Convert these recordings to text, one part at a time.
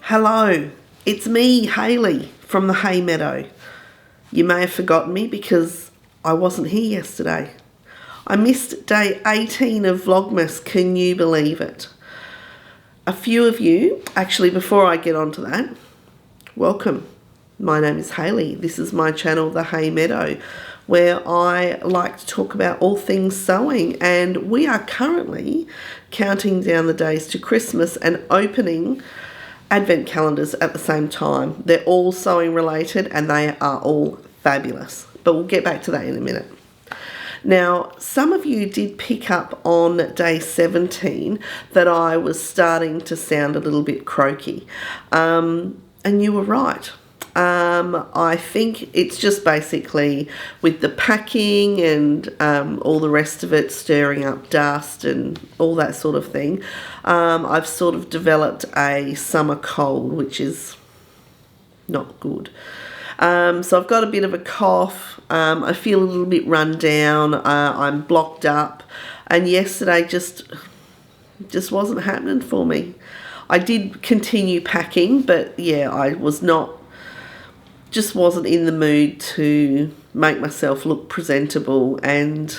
Hello, it's me, Hayley, from the Hay Meadow. You may have forgotten me because I wasn't here yesterday. I missed day 18 of Vlogmas, can you believe it? A few of you, actually before I get on to that, welcome. My name is Hayley. This is my channel, The Hay Meadow, where I like to talk about all things sewing, and we are currently counting down the days to Christmas and opening advent calendars at the same time. They're all sewing related and they are all fabulous, but we'll get back to that in a minute. Now, some of you did pick up on day 17 that I was starting to sound a little bit croaky, and you were right. I think it's just basically with the packing and all the rest of it, stirring up dust and all that sort of thing. I've sort of developed a summer cold, which is not good. So I've got a bit of a cough. I feel a little bit run down. I'm blocked up, and yesterday just wasn't happening for me. I did continue packing, but yeah, I just wasn't in the mood to make myself look presentable and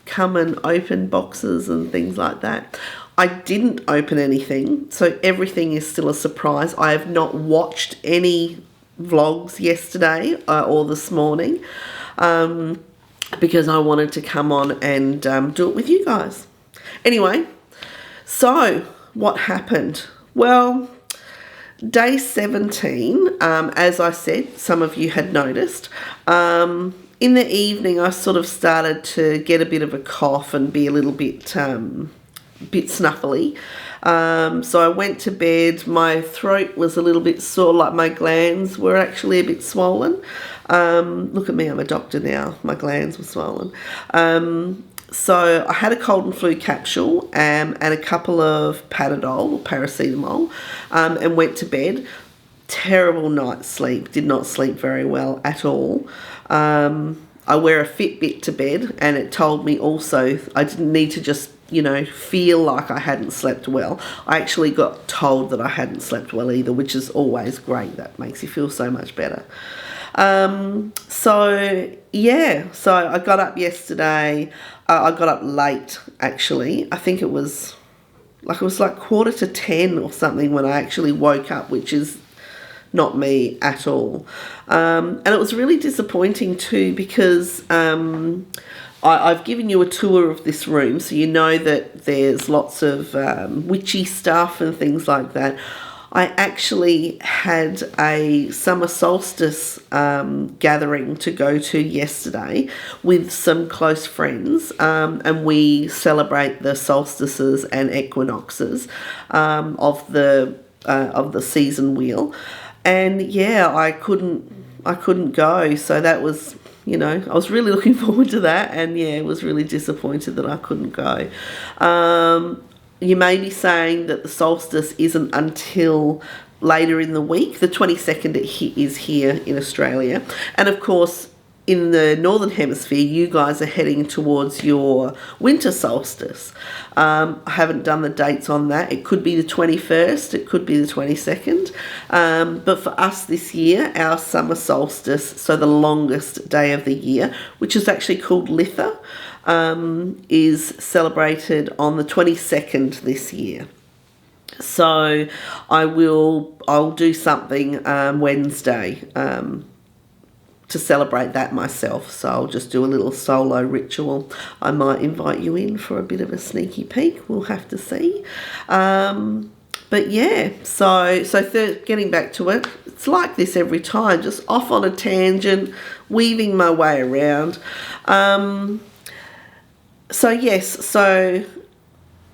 come and open boxes and things like that. I didn't open anything, so everything is still a surprise. I have not watched any vlogs yesterday or this morning because I wanted to come on and do it with you guys. Anyway, so what happened? Well, day 17, as I said, some of you had noticed, in the evening I sort of started to get a bit of a cough and be a little bit snuffly. So I went to bed. My throat was a little bit sore, like my glands were actually a bit swollen. Look at me, I'm a doctor now. My glands were swollen. So I had a cold and flu capsule and a couple of Panadol or paracetamol, and went to bed. Terrible night's sleep. Did not sleep very well at all. I wear a Fitbit to bed, and it told me also I didn't need to just, feel like I hadn't slept well. I actually got told that I hadn't slept well either, which is always great. That makes you feel so much better. So I got up yesterday. I got up late, actually. I think it was like 10:15 or something when I actually woke up, which is not me at all. And it was really disappointing too because I've given you a tour of this room, so you know that there's lots of witchy stuff and things like that. I actually had a summer solstice gathering to go to yesterday with some close friends, and we celebrate the solstices and equinoxes of the season wheel. And yeah, I couldn't go, so that was, I was really looking forward to that, and yeah, was really disappointed that I couldn't go. You may be saying that the solstice isn't until later in the week. The 22nd is here in Australia. And of course, in the Northern Hemisphere, you guys are heading towards your winter solstice. I haven't done the dates on that. It could be the 21st, it could be the 22nd. But for us this year, our summer solstice, so the longest day of the year, which is actually called Litha, is celebrated on the 22nd this year. So I'll do something Wednesday to celebrate that myself. So I'll just do a little solo ritual. I might invite you in for a bit of a sneaky peek. We'll have to see. But yeah, so getting back to it, it's like this every time, just off on a tangent, weaving my way around. So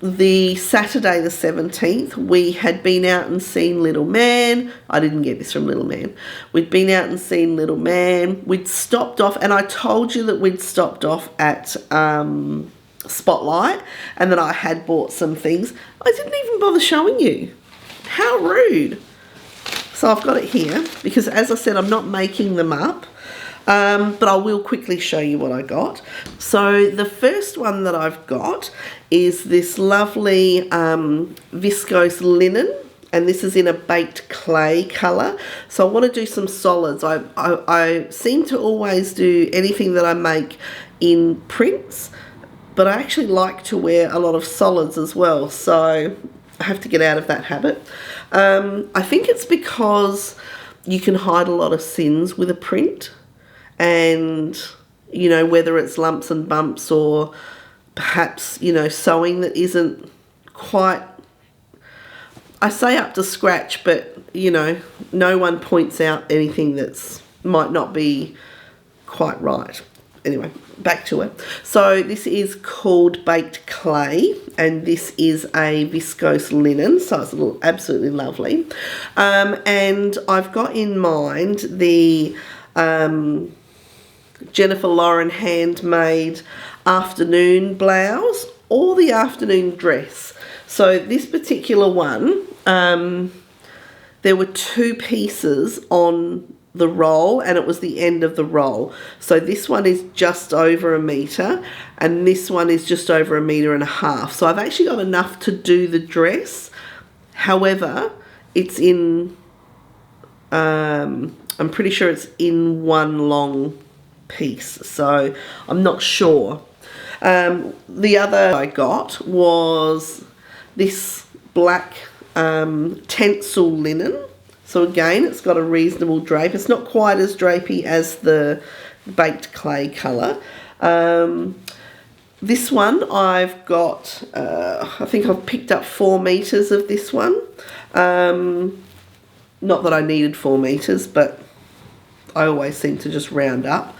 the Saturday the 17th, we had been out and seen Little Man. I didn't get this from Little Man. We'd been out and seen Little Man. We'd stopped off, and I told you that we'd stopped off at Spotlight and that I had bought some things. I didn't even bother showing you. How rude. So I've got it here because, as I said, I'm not making them up. But I will quickly show you what I got. So the first one that I've got is this lovely viscose linen and this is in a baked clay colour. So I want to do some solids. I seem to always do anything that I make in prints, but I actually like to wear a lot of solids as well. So I have to get out of that habit. I think it's because you can hide a lot of sins with a print, and, you know, whether it's lumps and bumps or perhaps, you know, sewing that isn't quite, I say up to scratch, but, you know, no one points out anything that's might not be quite right. Anyway, back to it. So this is called baked clay, and this is a viscose linen, so it's absolutely lovely. And I've got in mind the Jennifer Lauren handmade afternoon blouse or the afternoon dress. So this particular one, there were 2 pieces on the roll, and it was the end of the roll. So this one is just over 1 metre, and this one is just over 1.5 metres. So I've actually got enough to do the dress. However, it's in, I'm pretty sure it's in one long piece, so I'm not sure. The other I got was this black tencel linen. So again, it's got a reasonable drape. It's not quite as drapey as the baked clay colour. This one I've got, I think I've picked up 4 metres of this one. Not that I needed 4 metres, but I always seem to just round up.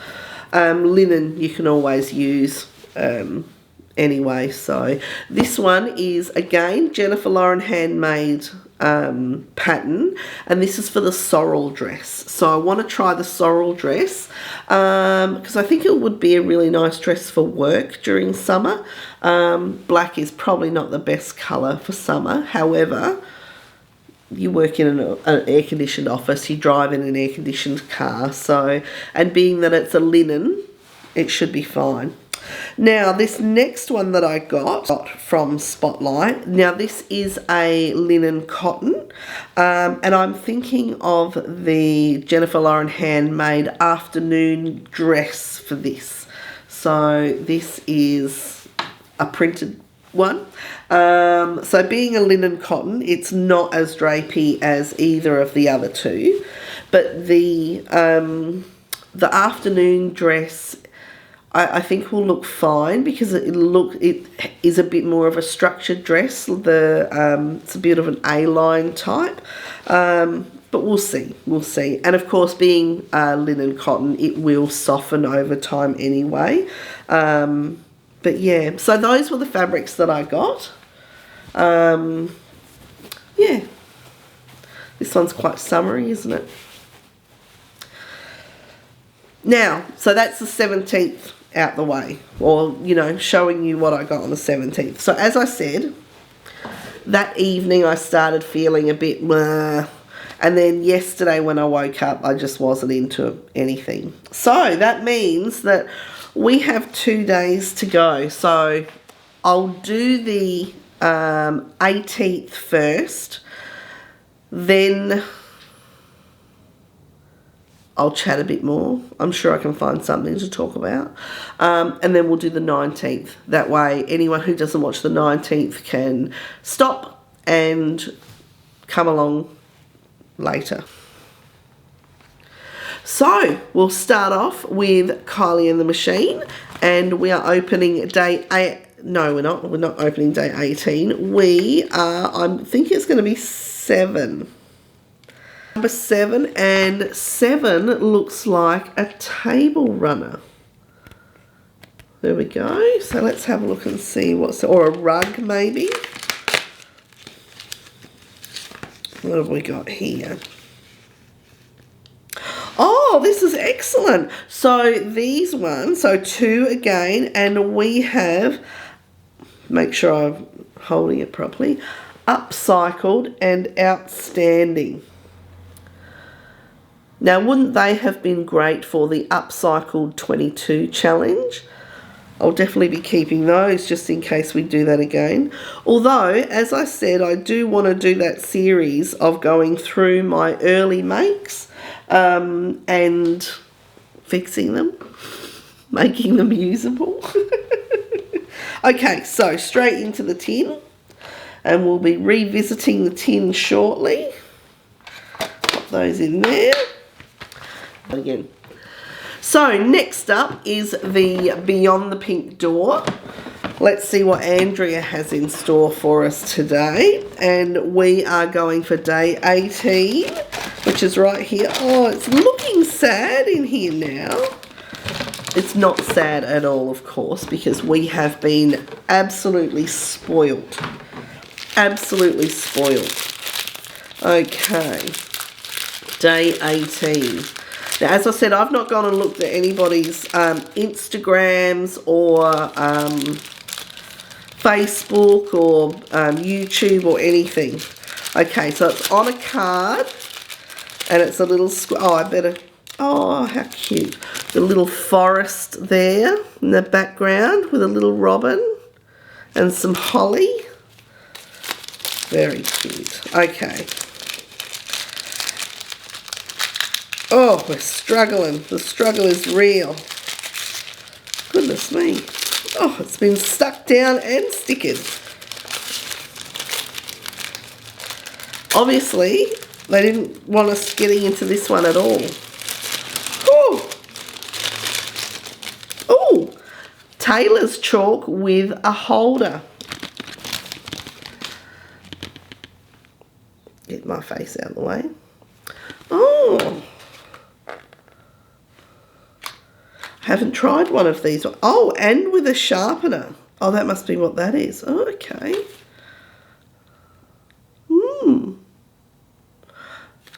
Linen you can always use anyway. So this one is, again, Jennifer Lauren handmade pattern, and this is for the sorrel dress. So I want to try the sorrel dress because I think it would be a really nice dress for work during summer. Black is probably not the best colour for summer. However, you work in an air-conditioned office, you drive in an air-conditioned car, so, and being that it's a linen, it should be fine. Now, this next one that I got from Spotlight, now this is a linen cotton, and I'm thinking of the Jennifer Lauren handmade afternoon dress for this. So this is a printed one. So being a linen cotton, it's not as drapey as either of the other two, but the afternoon dress I think will look fine because it is a bit more of a structured dress. It's a bit of an A-line type, but we'll see. And of course, being linen cotton, it will soften over time anyway. But yeah, so those were the fabrics that I got. Yeah, this one's quite summery, isn't it? Now, so that's the 17th out the way, or, you know, showing you what I got on the 17th. So as I said, that evening I started feeling a bit meh, and then yesterday when I woke up, I just wasn't into anything. So that means that we have 2 days to go. So I'll do the 18th first, then I'll chat a bit more. I'm sure I can find something to talk about. And then we'll do the 19th. That way, anyone who doesn't watch the 19th can stop and come along later. So, we'll start off with Kylie and the Machine. And we are opening day 8. No, we're not. We're not opening day 18. We are, I think it's going to be 7. Number 7, and 7 looks like a table runner. There we go. So let's have a look and see what's, or a rug maybe. What have we got here? Oh, this is excellent. So these ones, so 2 again, and we have, make sure I'm holding it properly, upcycled and outstanding. Now, wouldn't they have been great for the Upcycled 22 challenge? I'll definitely be keeping those just in case we do that again. Although, as I said, I do want to do that series of going through my early makes and fixing them, making them usable. Okay, so straight into the tin, and we'll be revisiting the tin shortly. Pop those in there. Again. So next up is the Beyond the Pink door. Let's see what Andrea has in store for us today. And we are going for day 18, which is right here. Oh, it's looking sad in here now. It's not sad at all, of course, because we have been absolutely spoiled. Absolutely spoiled. Okay. Day 18. Now, as I said, I've not gone and looked at anybody's Instagrams or Facebook or YouTube or anything. Okay, so it's on a card, and it's a little oh, how cute. The little forest there in the background with a little robin and some holly. Very cute. Okay. Oh, we're struggling. The struggle is real. Goodness me. Oh, it's been stuck down and sticking. Obviously, they didn't want us getting into this one at all. Oh, oh, Taylor's chalk with a holder. Get my face out of the way. Oh. Haven't tried one of these. Oh, and with a sharpener. Oh, that must be what that is. Oh, okay.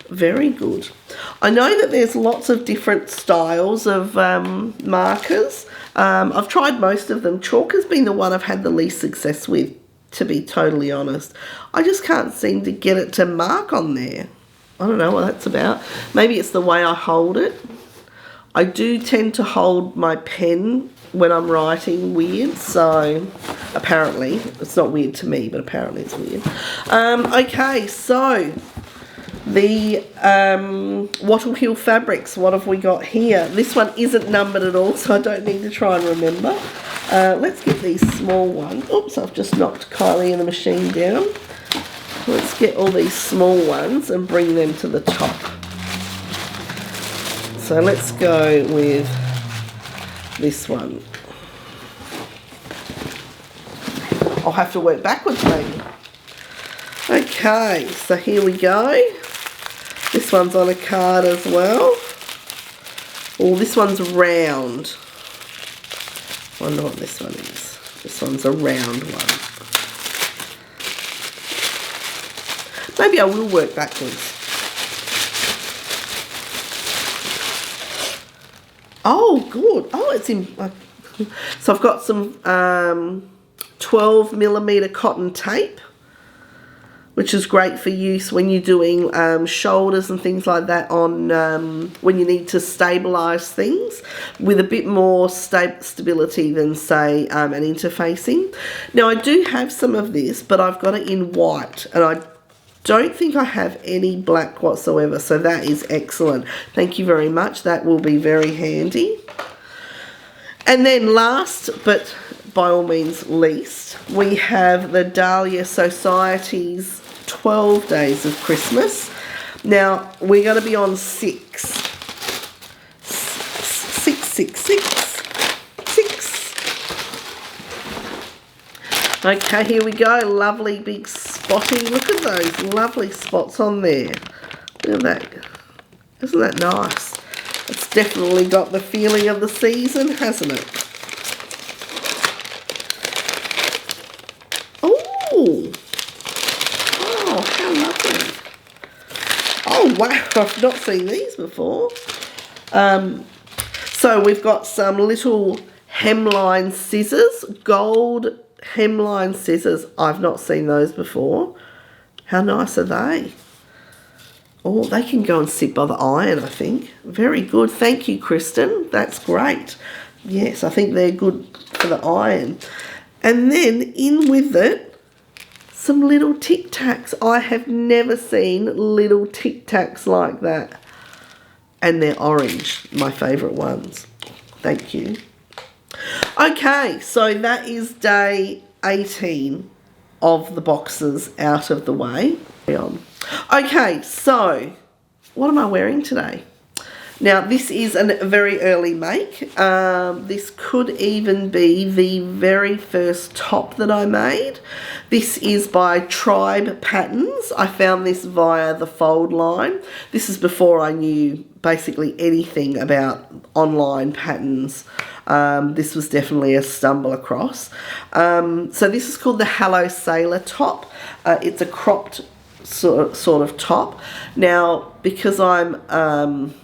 Very good. I know that there's lots of different styles of markers. I've tried most of them. Chalk has been the one I've had the least success with, to be totally honest. I just can't seem to get it to mark on there. I don't know what that's about. Maybe it's the way I hold it. I do tend to hold my pen when I'm writing weird, so apparently, it's not weird to me, but apparently it's weird. Okay, so the Wattle Hill Fabrics, what have we got here? This one isn't numbered at all, so I don't need to try and remember. Let's get these small ones. Oops, I've just knocked Kylie and the machine down. Let's get all these small ones and bring them to the top. So let's go with this one. I'll have to work backwards maybe. Okay, so here we go. This one's on a card as well. Oh, this one's round. I wonder what this one is. This one's a round one. Maybe I will work backwards. Oh, good. Oh, it's in... So I've got some 12mm cotton tape, which is great for use when you're doing shoulders and things like that on when you need to stabilise things with a bit more stability than, say, an interfacing. Now, I do have some of this, but I've got it in white, and I don't think I have any black whatsoever, so that is excellent. Thank you very much. That will be very handy. And then last, but by all means least, we have the Dahlia Society's 12 Days of Christmas. Now, we're going to be on 6. Okay, here we go. Lovely big spotty. Look at those lovely spots on there. Look at that. Isn't that nice? It's definitely got the feeling of the season, hasn't it? Oh, how lovely. Oh, wow. I've not seen these before. So we've got some little hemline scissors, gold hemline scissors. I've not seen those before. How nice are they? Oh, they can go and sit by the iron, I think. Very good. Thank you, Kristen. That's great. Yes, I think they're good for the iron. And then in with it, some little Tic Tacs. I have never seen little Tic Tacs like that. And they're orange, my favourite ones. Thank you. Okay, so that is day 18 of the boxes out of the way. Okay, so what am I wearing today? Now, this is a very early make. This could even be the very first top that I made. This is by Tribe Patterns. I found this via the Fold line. This is before I knew basically anything about online patterns. This was definitely a stumble across. So this is called the Hello Sailor top. It's a cropped sort of top. Now, because I'm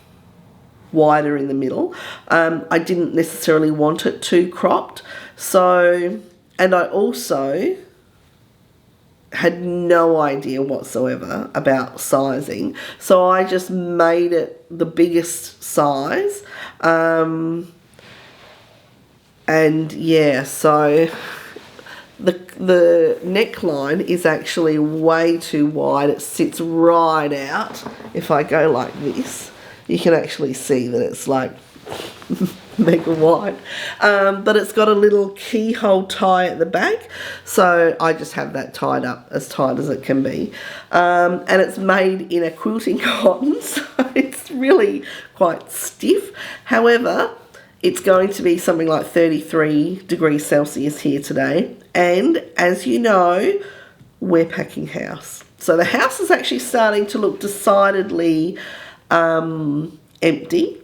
wider in the middle, I didn't necessarily want it too cropped. So, and I also had no idea whatsoever about sizing. So I just made it the biggest size. And yeah, so the neckline is actually way too wide. It sits right out. If I go like this, you can actually see that it's like mega wide. But it's got a little keyhole tie at the back. So I just have that tied up as tight as it can be. And it's made in a quilting cotton, so it's really quite stiff. However, it's going to be something like 33 degrees Celsius here today. And as you know, we're packing house. So the house is actually starting to look decidedly empty.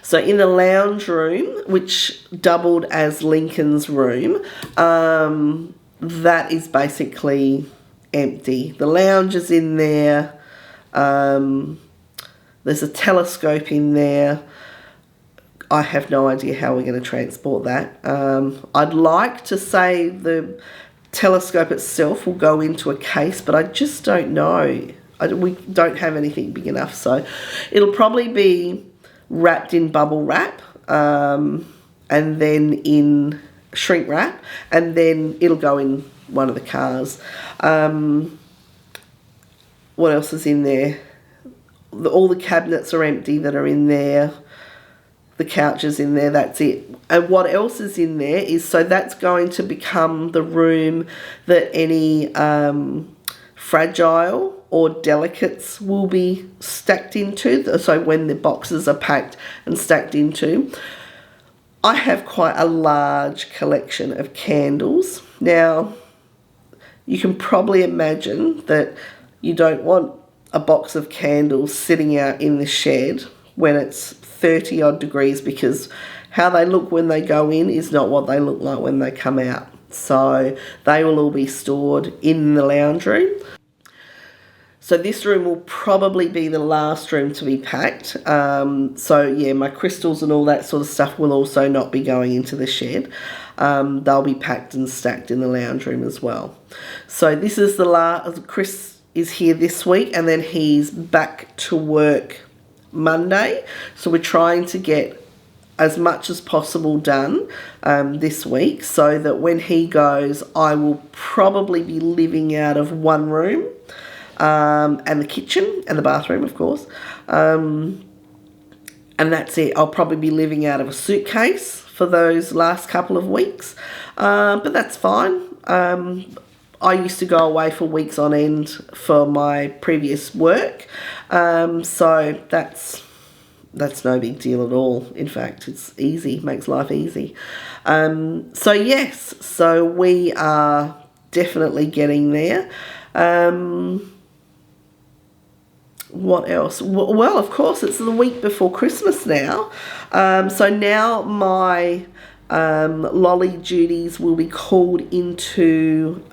So in the lounge room, which doubled as Lincoln's room, that is basically empty. The lounge is in there. There's a telescope in there. I have no idea how we're going to transport that. I'd like to say the telescope itself will go into a case, but I just don't know. We don't have anything big enough, so it'll probably be wrapped in bubble wrap, and then in shrink wrap, and then it'll go in one of the cars. What else is in there? All the cabinets are empty that are in there. The couch is in there, that's it. And what else is in there is, so that's going to become the room that any fragile or delicates will be stacked into. So when the boxes are packed and stacked into. I have quite a large collection of candles. Now, you can probably imagine that you don't want a box of candles sitting out in the shed when it's 30 odd degrees, because how they look when they go in is not what they look like when they come out. So they will all be stored in the lounge room. So this room will probably be the last room to be packed. So yeah, my crystals and all that sort of stuff will also not be going into the shed. They'll be packed and stacked in the lounge room as well. So this is the last. Chris is here this week, and then he's back to work Monday. So we're trying to get as much as possible done this week, so that when he goes, I will probably be living out of one room, and the kitchen and the bathroom, of course, and that's it. I'll probably be living out of a suitcase for those last couple of weeks, but that's fine. I used to go away for weeks on end for my previous work, so that's no big deal at all. In fact, it's easy, makes life easy. So yes, so we are definitely getting there. What else? Well, of course, it's the week before Christmas now. So now my lolly duties will be called into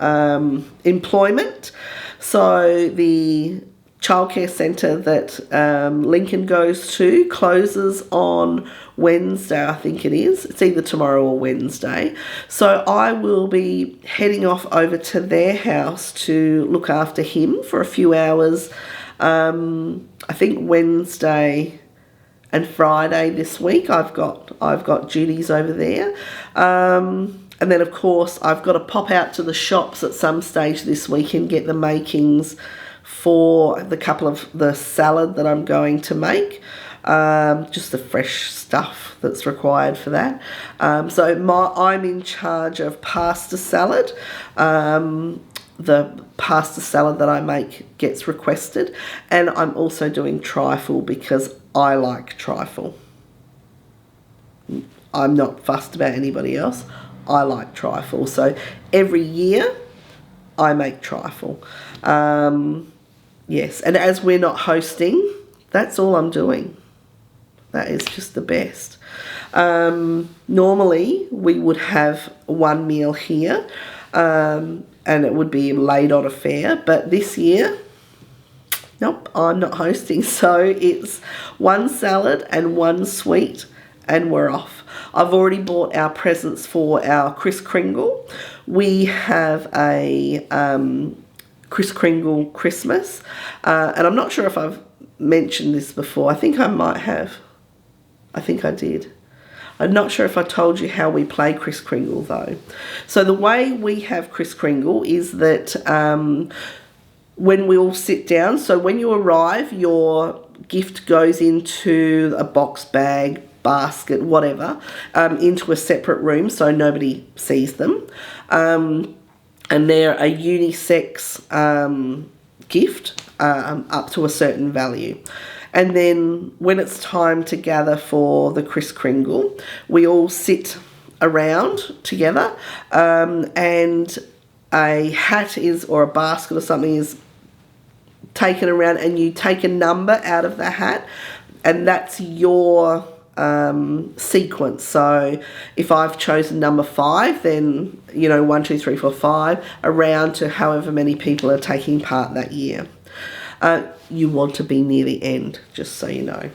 employment. So the childcare centre that Lincoln goes to closes on Wednesday, I think it is. It's either tomorrow or Wednesday. So I will be heading off over to their house to look after him for a few hours. I think Wednesday and Friday this week. I've got duties over there. And then, of course, I've got to pop out to the shops at some stage this week and get the makings for the salad that I'm going to make. Just the fresh stuff that's required for that. So I'm in charge of pasta salad. The pasta salad that I make gets requested. And I'm also doing trifle because I like trifle. I'm not fussed about anybody else. I like trifle. So every year I make trifle. Yes, and as we're not hosting, that's all I'm doing. That is just the best. Normally we would have one meal here, and it would be a laid-on affair, but this year, nope, I'm not hosting. So it's one salad and one sweet, and we're off. I've already bought our presents for our Kris Kringle. We have a Kris Kringle Christmas, and I'm not sure if I've mentioned this before. I think I might have. I think I did. I'm not sure if I told you how we play Kris Kringle though. So the way we have Kris Kringle is that when we all sit down, so when you arrive, your gift goes into a box bag, basket, whatever, into a separate room so nobody sees them. And they're a unisex gift up to a certain value. And then when it's time to gather for the Kris Kringle, we all sit around together, and a hat or a basket or something is taken around, and you take a number out of the hat, and that's your sequence. So if I've chosen number 5, then 1, 2, 3, 4, 5 around to however many people are taking part that year. You want to be near the end, just so you know.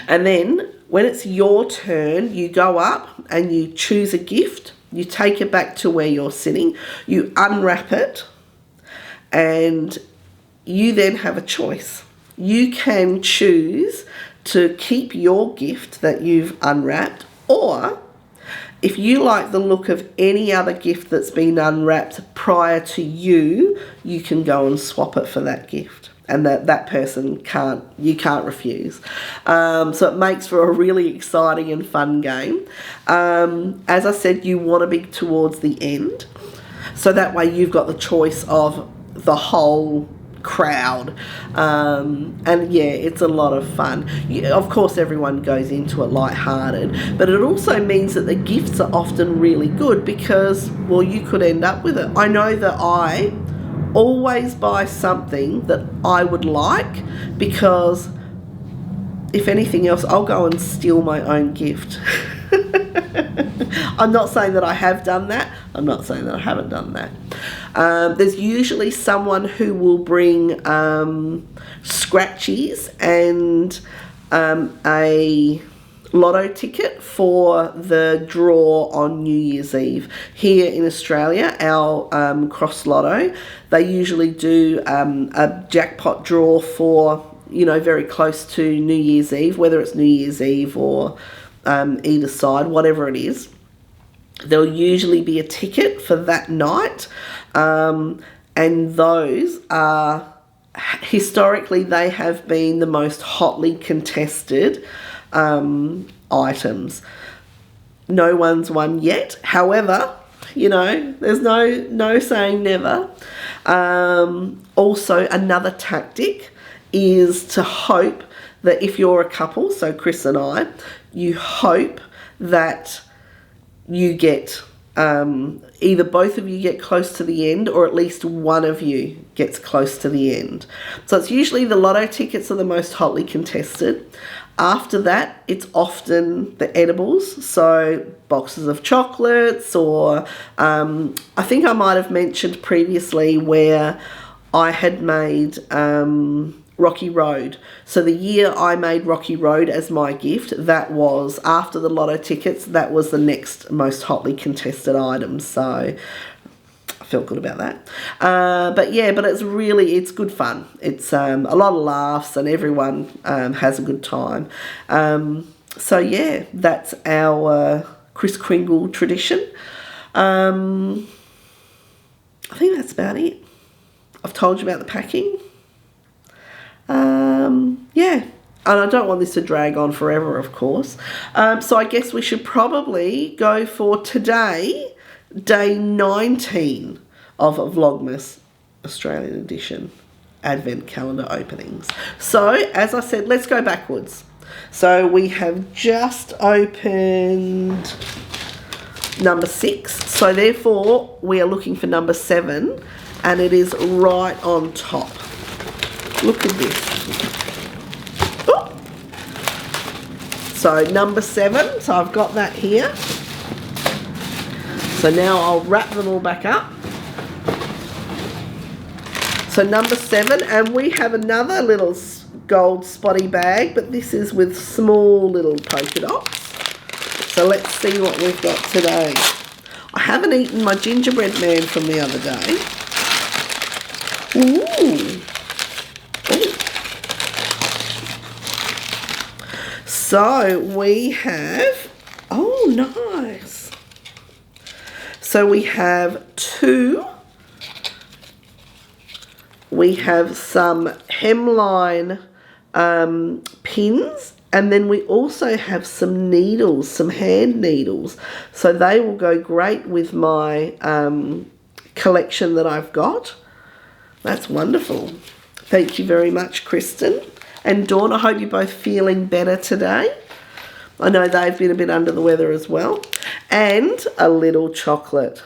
And then when it's your turn, you go up and you choose a gift. You take it back to where you're sitting. You unwrap it, and you then have a choice. You can choose to keep your gift that you've unwrapped, or if you like the look of any other gift that's been unwrapped prior to you, you can go and swap it for that gift, and that person can't refuse. So it makes for a really exciting and fun game. As I said, you want to be towards the end, so that way you've got the choice of the whole crowd, and yeah, it's a lot of fun. Of course everyone goes into it light-hearted, but it also means that the gifts are often really good because, well, you could end up with it. I know that I always buy something that I would like, because if anything else, I'll go and steal my own gift. I'm not saying that I have done that. I'm not saying that I haven't done that. There's usually someone who will bring scratchies and a lotto ticket for the draw on New Year's Eve. Here in Australia, our cross lotto, they usually do a jackpot draw for, very close to New Year's Eve, whether it's New Year's Eve or either side, whatever it is. There'll usually be a ticket for that night, and those are, historically, they have been the most hotly contested items. No one's won yet. However, there's no saying never. Also, another tactic is to hope that if you're a couple, so Chris and I, you hope that you get either both of you get close to the end, or at least one of you gets close to the end. So it's usually the lotto tickets are the most hotly contested. After that, it's often the edibles, so boxes of chocolates, or I think I might have mentioned previously where I had made Rocky Road. So the year I made Rocky Road as my gift, that was, after the lotto tickets, that was the next most hotly contested item. So felt good about that. But yeah, but it's good fun. It's a lot of laughs and everyone has a good time. So yeah, that's our Kris Kringle tradition. I think that's about it. I've told you about the packing. Yeah, and I don't want this to drag on forever, of course. So I guess we should probably go for today, day 19 of Vlogmas Australian edition Advent calendar openings. So, as I said, let's go backwards. So we have just opened number 6. So therefore, we are looking for number 7, and it is right on top. Look at this. Oh. So number 7, so I've got that here. So now I'll wrap them all back up. So number 7, and we have another little gold spotty bag, but this is with small little polka dots. So let's see what we've got today. I haven't eaten my gingerbread man from the other day. Ooh. Ooh. So we have, oh nice. So we have 2. We have some hemline pins, and then we also have some needles, some hand needles. So they will go great with my collection that I've got. That's wonderful. Thank you very much, Kristen. And Dawn, I hope you're both feeling better today. I know they've been a bit under the weather as well. And a little chocolate.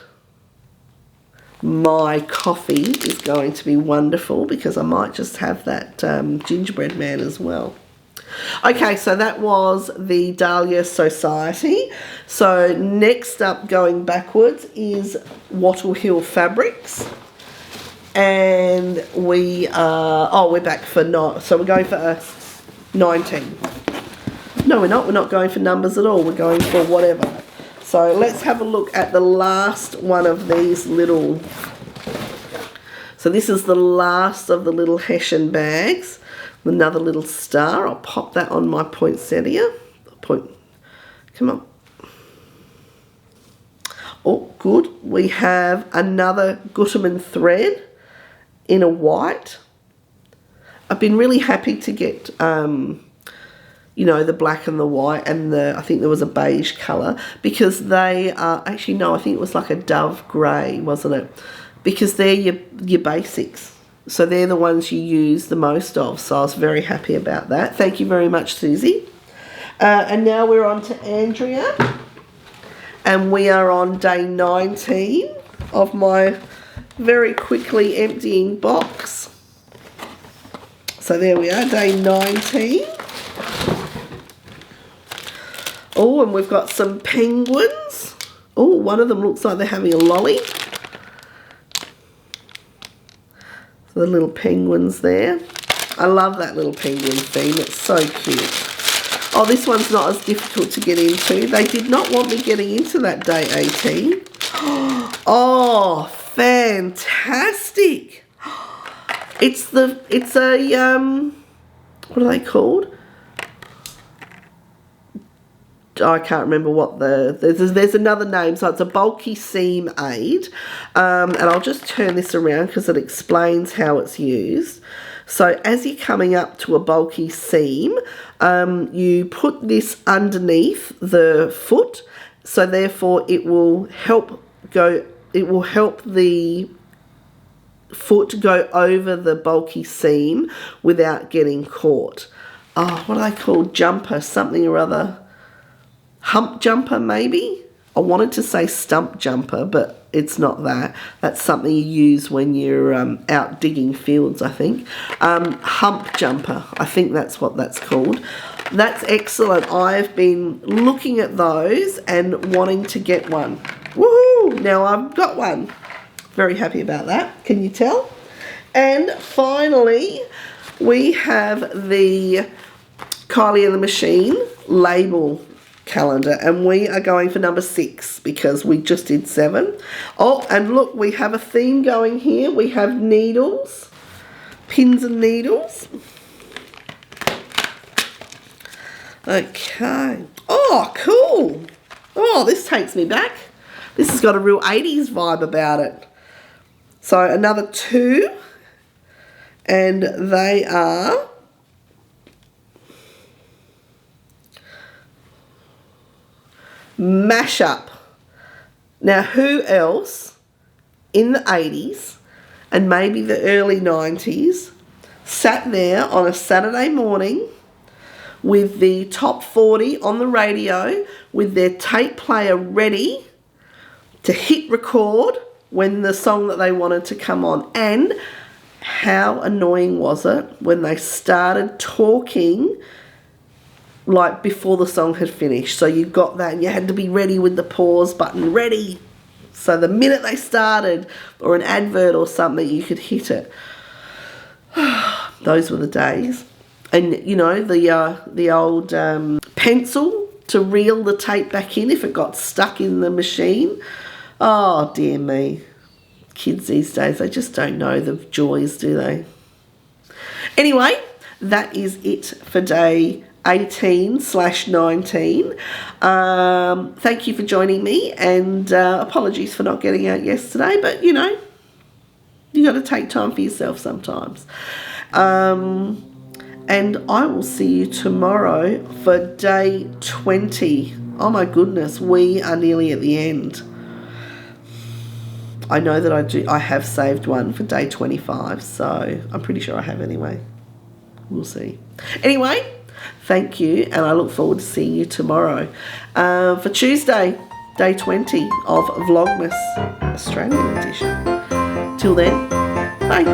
My coffee is going to be wonderful because I might just have that gingerbread man as well. Okay, so that was the Dahlia Society. So next up, going backwards, is Wattle Hill Fabrics. And we are, we're back for, so we're going for 19. No, we're not. We're not going for numbers at all. We're going for whatever. So let's have a look at the last one of these little, so this is the last of the little Hessian bags. Another little star. I'll pop that on my poinsettia. Come on. Oh, good. We have another Gutermann thread in a white. I've been really happy to get, you know, the black and the white and I think there was a beige colour, because they are, actually no, I think it was like a dove grey, wasn't it? Because they're your basics. So they're the ones you use the most of. So I was very happy about that. Thank you very much, Susie. And now we're on to Andrea. And we are on day 19 of my very quickly emptying box. So there we are, day 19. Oh, and we've got some penguins. Oh, one of them looks like they're having a lolly. So the little penguins there. I love that little penguin theme. It's so cute. Oh, this one's not as difficult to get into. They did not want me getting into that day 18. Oh, fantastic. It's a, what are they called? Oh, I can't remember what there's another name. So it's a bulky seam aid. And I'll just turn this around because it explains how it's used. So as you're coming up to a bulky seam, you put this underneath the foot. So therefore it will help the foot go over the bulky seam without getting caught. Oh, what are they called? Jumper, something or other. Hump jumper, maybe? I wanted to say stump jumper, but it's not that. That's something you use when you're out digging fields, I think. Hump jumper, I think that's what that's called. That's excellent. I've been looking at those and wanting to get one. Woohoo! Now I've got one. Very happy about that. Can you tell? And finally, we have the Kylie and the Machine label calendar, and we are going for number 6 because we just did 7. Oh, and look, we have a theme going here. We have needles, pins and needles. Okay. Oh, cool. Oh, this takes me back. This has got a real 80s vibe about it. So another 2, and they are Mashup. Now, who else in the 80s and maybe the early 90s sat there on a Saturday morning with the top 40 on the radio with their tape player ready to hit record when the song that they wanted to come on? And how annoying was it when they started talking like before the song had finished? So you got that and you had to be ready with the pause button ready. So the minute they started, or an advert or something, you could hit it. Those were the days. And you know, the old pencil to reel the tape back in if it got stuck in the machine. Oh dear me. Kids these days, they just don't know the joys, do they? Anyway, that is it for day 18/19. Thank you for joining me, and apologies for not getting out yesterday, but you know, you got to take time for yourself sometimes. And I will see you tomorrow for day 20. Oh my goodness, we are nearly at the end. I know that I have saved one for day 25, so I'm pretty sure I have anyway. We'll see. Anyway, thank you, and I look forward to seeing you tomorrow for Tuesday, day 20 of Vlogmas Australian edition. Till then, bye.